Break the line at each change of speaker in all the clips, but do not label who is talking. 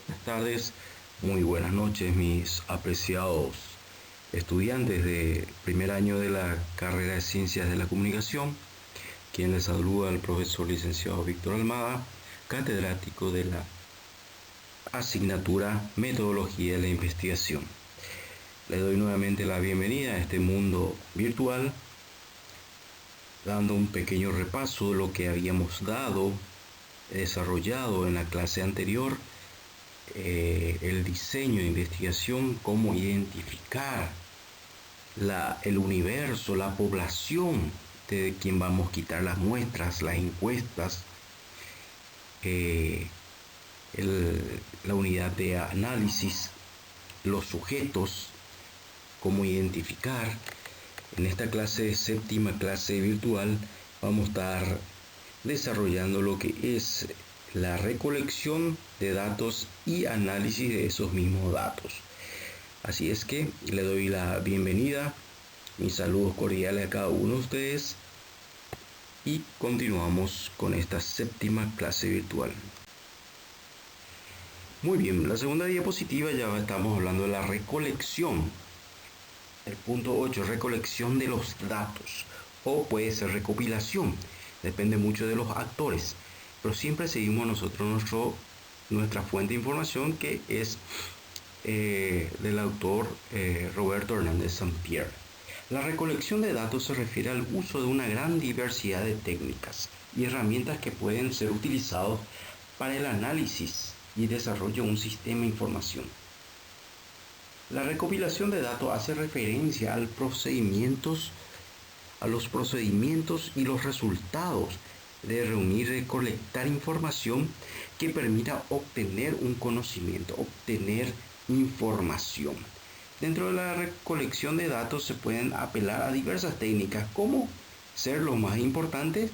Buenas tardes, muy buenas noches, mis apreciados estudiantes de primer año de la carrera de Ciencias de la Comunicación. Quien les saluda el profesor licenciado Víctor Almada, catedrático de la asignatura Metodología de la Investigación. Les doy nuevamente la bienvenida a este mundo virtual, dando un pequeño repaso de lo que habíamos desarrollado en la clase anterior. El diseño de investigación, cómo identificar el universo, la población de quien vamos a quitar las muestras, las encuestas, eh, la unidad de análisis, los sujetos, cómo identificar. En esta clase, séptima clase virtual, vamos a estar desarrollando lo que es la recolección de datos y análisis de esos mismos datos. Así es que le doy la bienvenida, mis saludos cordiales a cada uno de ustedes y continuamos con esta séptima clase virtual. Muy bien, la segunda diapositiva ya estamos hablando de la recolección. El punto 8, recolección de los datos, o puede ser recopilación, depende mucho de los actores, pero siempre seguimos nosotros nuestra fuente de información, que es del autor Roberto Hernández Sampierre. La recolección de datos se refiere al uso de una gran diversidad de técnicas y herramientas que pueden ser utilizados para el análisis y desarrollo de un sistema de información. La recopilación de datos hace referencia a los procedimientos y los resultados de reunir y recolectar información que permita obtener un conocimiento, obtener información. Dentro de la recolección de datos se pueden apelar a diversas técnicas, como ser lo más importante,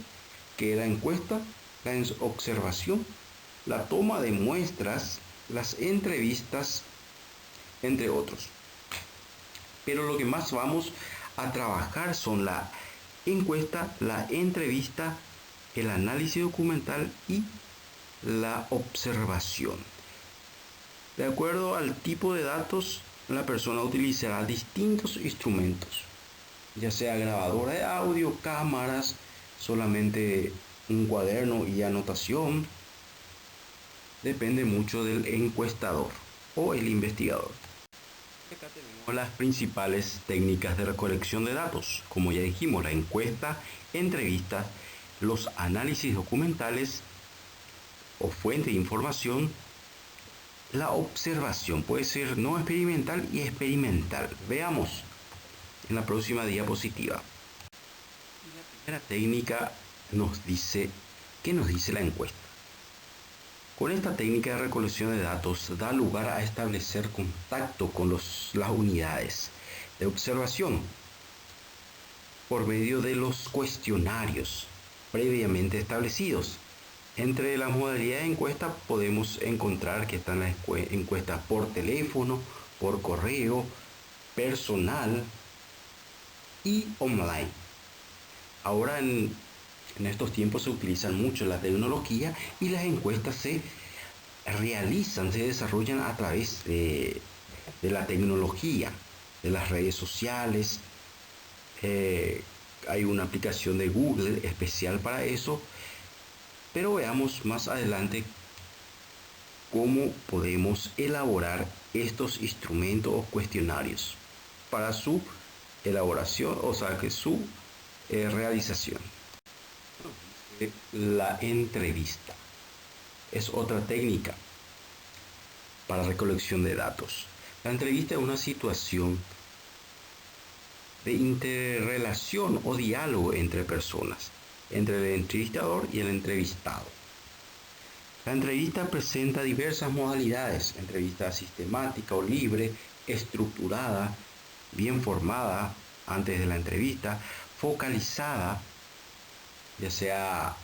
que es la encuesta, la observación, la toma de muestras, las entrevistas, entre otros. Pero lo que más vamos a trabajar son la encuesta, la entrevista, el análisis documental y la observación. De acuerdo al tipo de datos, la persona utilizará distintos instrumentos, ya sea grabadora de audio, cámaras, solamente un cuaderno y anotación. Depende mucho del encuestador o el investigador. Acá tenemos las principales técnicas de recolección de datos. Como ya dijimos, la encuesta, entrevistas, los análisis documentales o fuente de información, la observación puede ser no experimental y experimental. Veamos en la próxima diapositiva. La primera técnica nos dice, ¿qué nos dice la encuesta? Con esta técnica de recolección de datos da lugar a establecer contacto con las unidades de observación por medio de los cuestionarios previamente establecidos. Entre las modalidades de encuesta podemos encontrar que están las encuestas por teléfono, por correo, personal y online. Ahora en estos tiempos se utilizan mucho la tecnología y las encuestas se desarrollan a través de la tecnología, de las redes sociales. Hay una aplicación de Google especial para eso, pero veamos más adelante cómo podemos elaborar estos instrumentos o cuestionarios para su elaboración, o sea que su realización. La entrevista es otra técnica para recolección de datos. La entrevista es una situación de interrelación o diálogo entre personas, entre el entrevistador y el entrevistado. La entrevista presenta diversas modalidades: entrevista sistemática o libre, estructurada, bien formada antes de la entrevista, focalizada, ya sea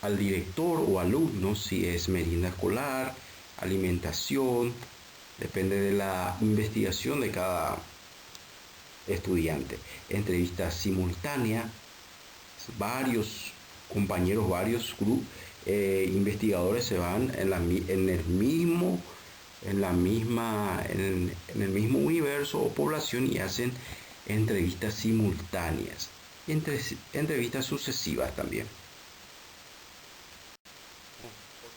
al director o alumnos, si es merienda escolar, alimentación, depende de la investigación de cada estudiante. Entrevista simultánea, varios compañeros, varios investigadores se van en el mismo, en el mismo universo o población y hacen entrevistas simultáneas, entrevistas sucesivas también.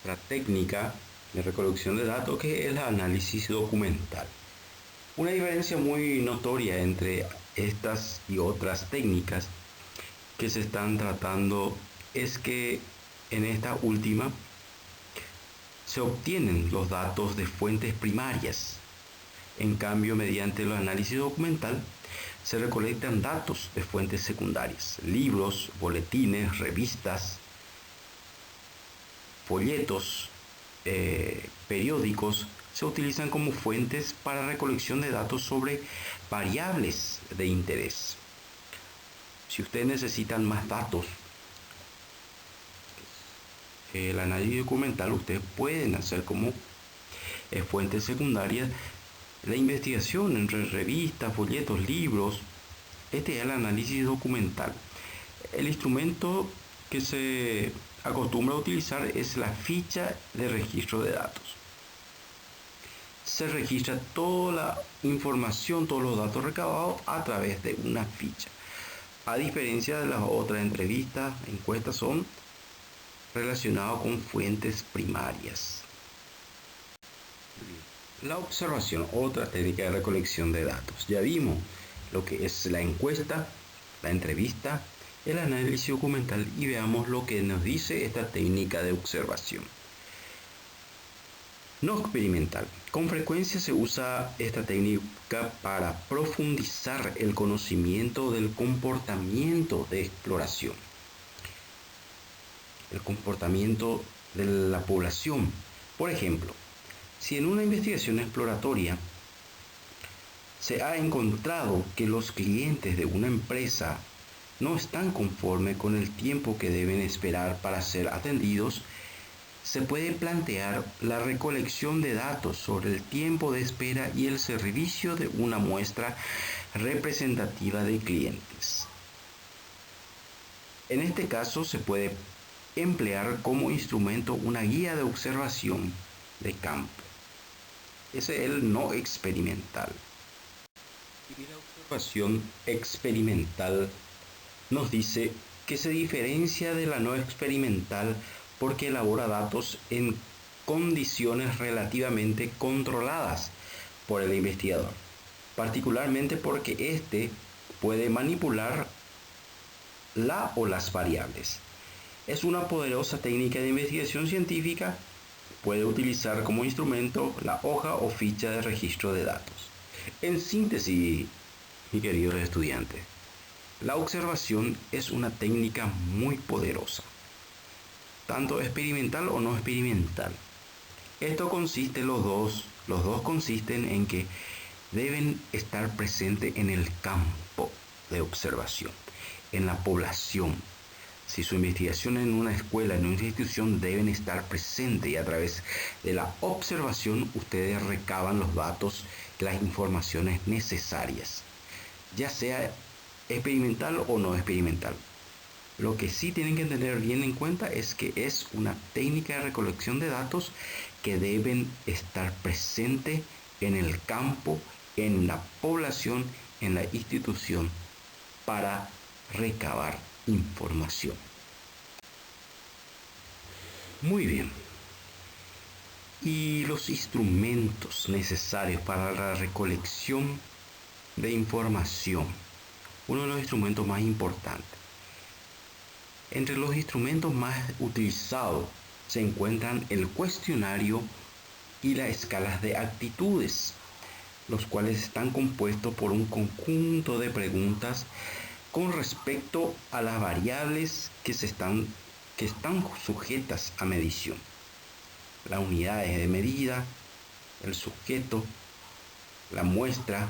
Otra técnica de recolección de datos que es el análisis documental. Una diferencia muy notoria entre estas y otras técnicas que se están tratando es que en esta última se obtienen los datos de fuentes primarias. En cambio, mediante el análisis documental se recolectan datos de fuentes secundarias, libros, boletines, revistas, folletos, periódicos, se utilizan como fuentes para recolección de datos sobre variables de interés. Si ustedes necesitan más datos, el análisis documental, ustedes pueden hacer como fuentes secundarias la investigación entre revistas, folletos, libros. Este es el análisis documental. El instrumento que se acostumbra a utilizar es la ficha de registro de datos. Se registra toda la información, todos los datos recabados a través de una ficha. A diferencia de las otras entrevistas, encuestas son relacionadas con fuentes primarias. La observación, otra técnica de recolección de datos. Ya vimos lo que es la encuesta, la entrevista, el análisis documental y veamos lo que nos dice esta técnica de observación. No experimental. Con frecuencia se usa esta técnica para profundizar el conocimiento del comportamiento de exploración, el comportamiento de la población. Por ejemplo, si en una investigación exploratoria se ha encontrado que los clientes de una empresa no están conformes con el tiempo que deben esperar para ser atendidos, se puede plantear la recolección de datos sobre el tiempo de espera y el servicio de una muestra representativa de clientes. En este caso se puede emplear como instrumento una guía de observación de campo. Ese es el no experimental. Y la observación experimental nos dice que se diferencia de la no experimental porque elabora datos en condiciones relativamente controladas por el investigador, particularmente porque éste puede manipular la o las variables. Es una poderosa técnica de investigación científica. Puede utilizar como instrumento la hoja o ficha de registro de datos. En síntesis, mis queridos estudiantes, la observación es una técnica muy poderosa, tanto experimental o no experimental. Esto consiste, los dos consisten en que deben estar presentes en el campo de observación, en la población. Si su investigación en una escuela, en una institución, deben estar presentes y a través de la observación ustedes recaban los datos, las informaciones necesarias, ya sea experimental o no experimental. Lo que sí tienen que tener bien en cuenta es que es una técnica de recolección de datos que deben estar presentes en el campo, en la población, en la institución, para recabar información. Muy bien. Y los instrumentos necesarios para la recolección de información. Uno de los instrumentos más importantes. Entre los instrumentos más utilizados se encuentran el cuestionario y las escalas de actitudes, los cuales están compuestos por un conjunto de preguntas con respecto a las variables que están sujetas a medición. Las unidades de medida, el sujeto, la muestra,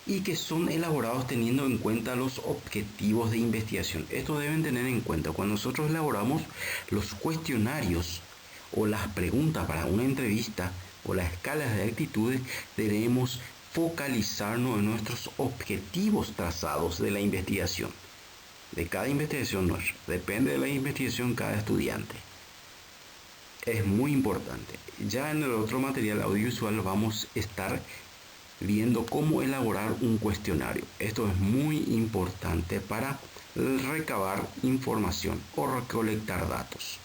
y que son elaborados teniendo en cuenta los objetivos de investigación. Esto deben tener en cuenta cuando nosotros elaboramos los cuestionarios o las preguntas para una entrevista o las escalas de actitudes. Debemos focalizarnos en nuestros objetivos trazados de la investigación, de cada investigación nuestra. Depende de la investigación cada estudiante. es muy importante. Ya en el otro material audiovisual vamos a estar viendo cómo elaborar un cuestionario. Esto es muy importante para recabar información o recolectar datos.